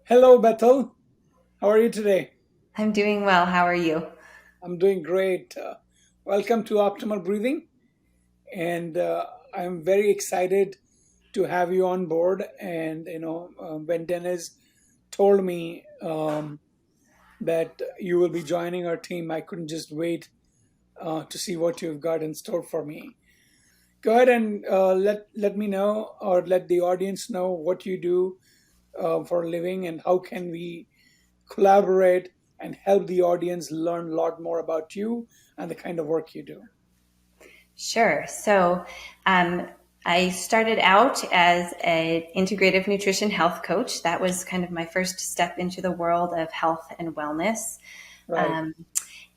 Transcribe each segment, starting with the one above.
Hello, Bethel. How are you today? I'm doing well. How are you? I'm doing great. Welcome to Optimal Breathing, and I'm very excited to have you on board. And when Dennis told me that you will be joining our team, I couldn't just wait to see what you've got in store for me. Go ahead and let me know, or let the audience know what you do for a living, and how can we collaborate and help the audience learn a lot more about you and the kind of work you do. Sure. Um, I started out as an integrative nutrition health coach. That was kind of my first step into the world of health and wellness. Right. Um,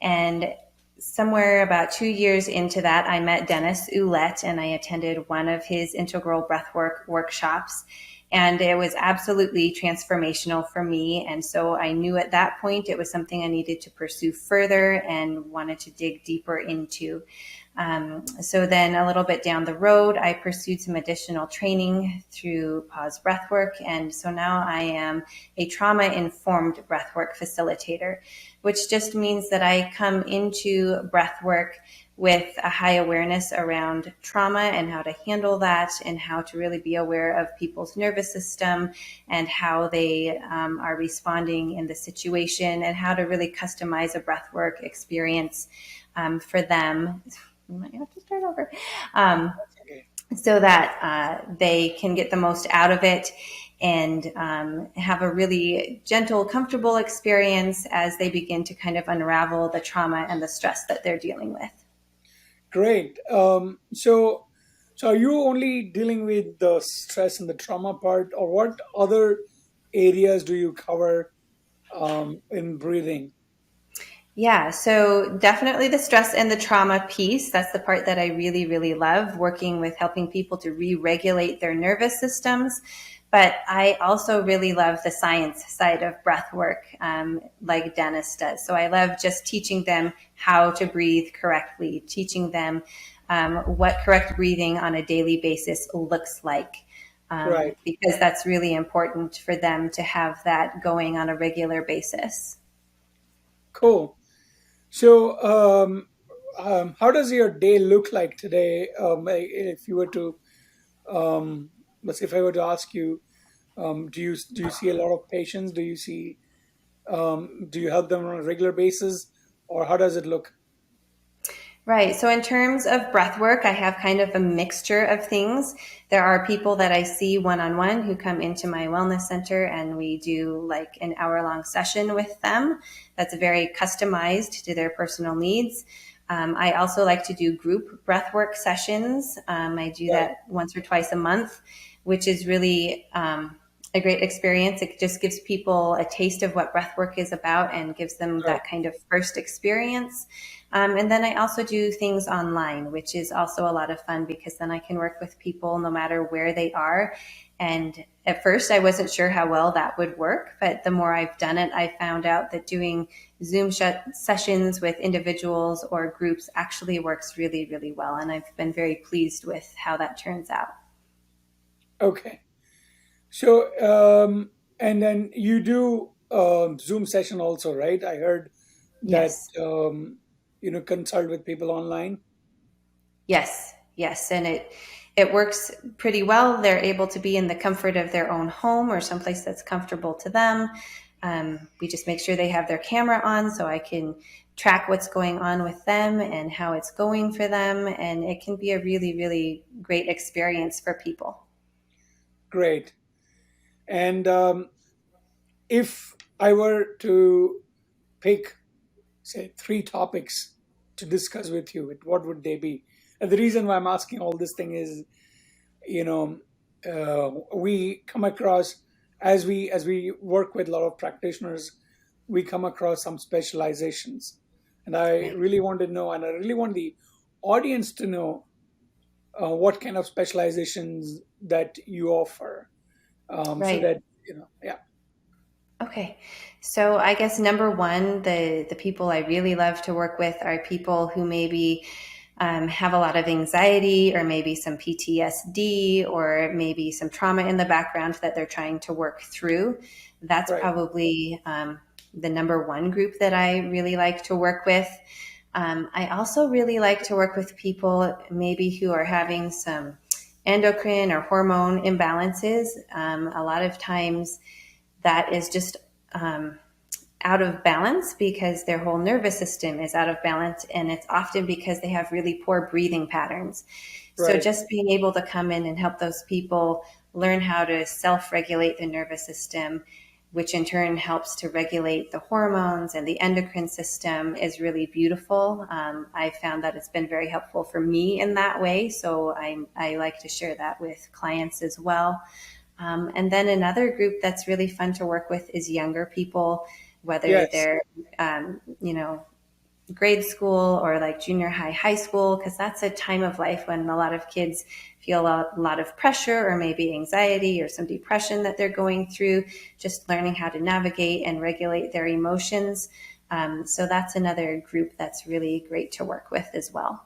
and somewhere about 2 years into that, I met Dennis Ouellette and I attended one of his integral breathwork workshops. And it was absolutely transformational for me. And so I knew at that point it was something I needed to pursue further and wanted to dig deeper into. So then a little bit down the road, I pursued some additional training through Pause Breathwork. And so now I am a trauma informed breathwork facilitator, which just means that I come into breathwork with a high awareness around trauma and how to handle that and how to really be aware of people's nervous system and how they are responding in the situation and how to really customize a breathwork experience for them. I might have to start over. Um, Okay. so that they can get the most out of it and have a really gentle, comfortable experience as they begin to kind of unravel the trauma and the stress that they're dealing with. Great. So are you only dealing with the stress and the trauma part, or what other areas do you cover in breathing? Yeah, so definitely the stress and the trauma piece. That's the part that I really, really love, working with helping people to re regulate their nervous systems. But I also really love the science side of breath work, like Dennis does. So I love just teaching them how to breathe correctly, teaching them what correct breathing on a daily basis looks like. Right. Because that's really important for them to have that going on a regular basis. Cool. So how does your day look like today? If you were to, um, let's say, if I were to ask you, do you see a lot of patients? Do you help them on a regular basis, or how does it look? Right. So, in terms of breath work, I have kind of a mixture of things. There are people that I see one on one who come into my wellness center, and we do like an hour long session with them that's very customized to their personal needs. I also like to do group breathwork sessions. I do Right. that once or twice a month, which is really a great experience. It just gives people a taste of what breathwork is about and gives them Right. that kind of first experience. And then I also do things online, which is also a lot of fun because then I can work with people no matter where they are. And at first, I wasn't sure how well that would work, but the more I've done it, I found out that doing sessions with individuals or groups actually works really, really well. And I've been very pleased with how that turns out. Okay. So, and then you do Zoom session also, right? I heard that Yes. consult with people online. Yes, yes, and it works pretty well. They're able to be in the comfort of their own home or someplace that's comfortable to them. We just make sure they have their camera on so I can track what's going on with them and how it's going for them, and it can be a really, really great experience for people. Great. And if I were to pick, say, three topics to discuss with you, what would they be? And the reason why I'm asking all this thing is, you know, we come across, as we work with a lot of practitioners, we come across some specializations, and I Right. really want to know, and I really want the audience to know what kind of specializations that you offer, so Right. that yeah. Okay. So I guess number one, the people I really love to work with are people who maybe have a lot of anxiety or maybe some PTSD or maybe some trauma in the background that they're trying to work through. That's Right. probably the number one group that I really like to work with. I also really like to work with people maybe who are having some endocrine or hormone imbalances. A lot of times that is just out of balance because their whole nervous system is out of balance, and it's often because they have really poor breathing patterns. So Right. just being able to come in and help those people learn how to self-regulate the nervous system, which in turn helps to regulate the hormones and the endocrine system, is really beautiful. I found that it's been very helpful for me in that way, so I like to share that with clients as well. And then another group that's really fun to work with is younger people, whether Yes. they're, grade school or like junior high, high school, because that's a time of life when a lot of kids feel a lot of pressure or maybe anxiety or some depression that they're going through, just learning how to navigate and regulate their emotions. So that's another group that's really great to work with as well.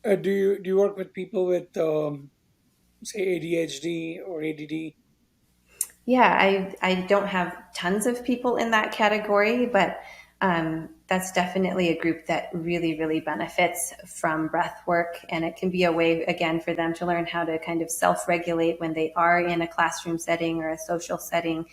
Do you work with people with say ADHD or ADD? Yeah, I don't have tons of people in that category, but that's definitely a group that really, really benefits from breath work. And it can be a way, again, for them to learn how to kind of self regulate when they are in a classroom setting or a social setting,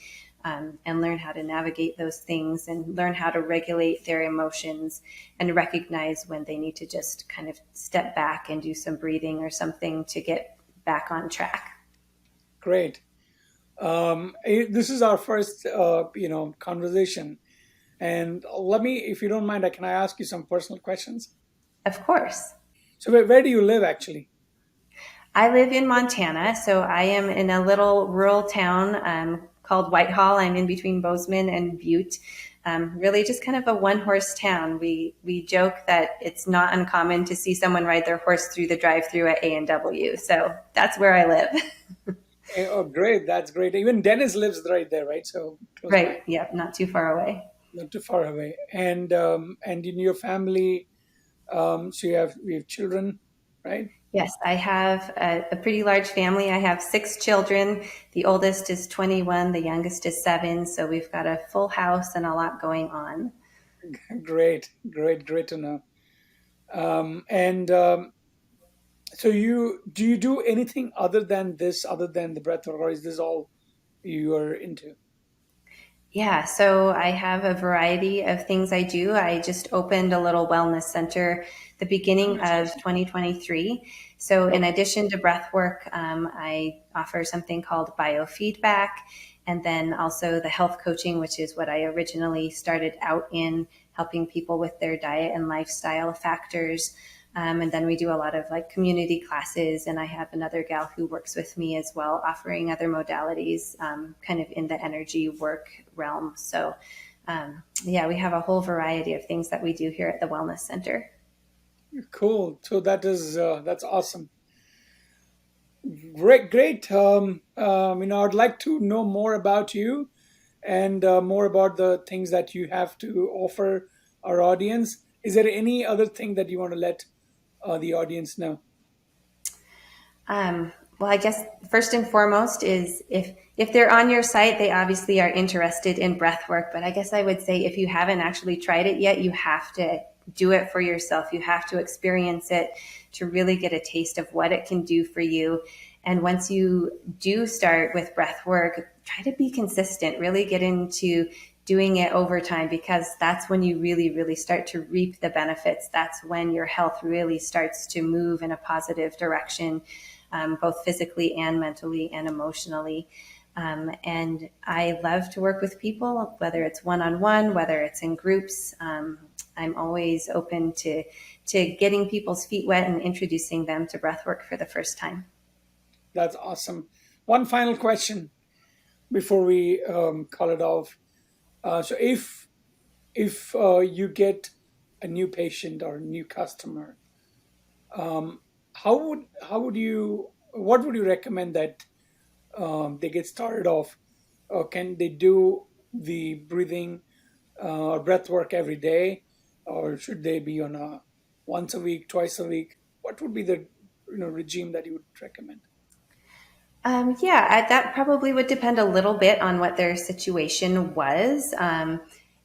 and learn how to navigate those things and learn how to regulate their emotions and recognize when they need to just kind of step back and do some breathing or something to get back on track. Great. This is our first, conversation, and let me, if you don't mind, can I ask you some personal questions? Of course. So, where do you live actually? I live in Montana, so I am in a little rural town called Whitehall. I'm in between Bozeman and Butte. Really, just kind of a one-horse town. We joke that it's not uncommon to see someone ride their horse through the drive-through at A&W. So that's where I live. Oh, great. That's great. Even Dennis lives right there, right? So close by, Right. Yep. Not too far away. not too far away. And in your family, so we have children, right? Yes, I have a pretty large family. I have six children. The oldest is 21, the youngest is 7. So we've got a full house and a lot going on. Great, great, great to know. And so you do anything other than this, other than the breath work, or is this all you are into? Yeah, so I have a variety of things I do. I just opened a little wellness center the Oh, beginning that's of awesome. 2023. So, in Okay, addition to breath work, I offer something called biofeedback, and then also the health coaching, which is what I originally started out in, helping people with their diet and lifestyle factors. And then we do a lot of like community classes, and I have another gal who works with me as well, offering other modalities, kind of in the energy work realm. So, yeah, we have a whole variety of things that we do here at the Wellness Center. cool. So that's awesome. Great, great. I'd like to know more about you and more about the things that you have to offer our audience. Is there any other thing that you want to let the audience know? Well, I guess first and foremost is if they're on your site, they obviously are interested in breath work. But I guess I would say if you haven't actually tried it yet, you have to do it for yourself. You have to experience it to really get a taste of what it can do for you. And once you do start with breath work, try to be consistent, really get into doing it over time, because that's when you really, really start to reap the benefits. That's when your health really starts to move in a positive direction, both physically and mentally and emotionally. And I love to work with people, whether it's one on one, whether it's in groups. I'm always open to getting people's feet wet and introducing them to breath work for the first time. That's awesome. One final question before we call it off. So if you get a new patient or a new customer, how would you what would you recommend that they get started off? Can they do the breathing or breath work every day, or should they be on a once a week, twice a week? what would be the regime that you would recommend? That probably would depend a little bit on what their situation was.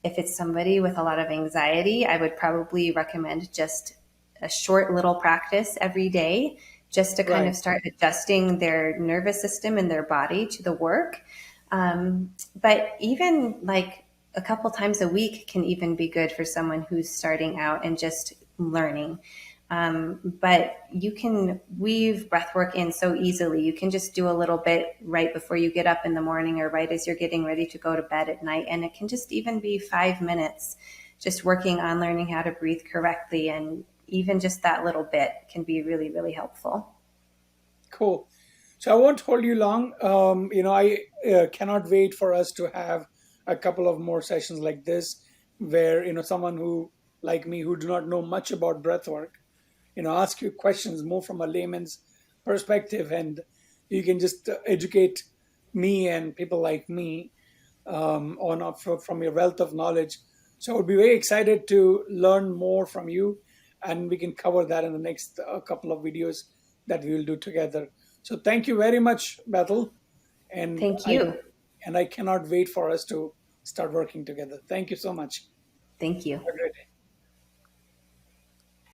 If it's somebody with a lot of anxiety, I would probably recommend just a short little practice every day just to kind of Right. start adjusting their nervous system and their body to the work. But even like a couple times a week can even be good for someone who's starting out and just learning. But you can weave breath work in so easily. You can just do a little bit right before you get up in the morning or right as you're getting ready to go to bed at night. And it can just even be 5 minutes just working on learning how to breathe correctly. And even just that little bit can be really, really helpful. Cool. So I won't hold you long. I cannot wait for us to have a couple of more sessions like this, where someone who like me who do not know much about breath work, ask you questions more from a layman's perspective, and you can just educate me and people like me from your wealth of knowledge. So I would be very excited to learn more from you, and we can cover that in the next couple of videos that we will do together. So thank you very much, Bethel, and Thank I you. and I cannot wait for us to start working together. Thank you so much. Thank you. Have a great day.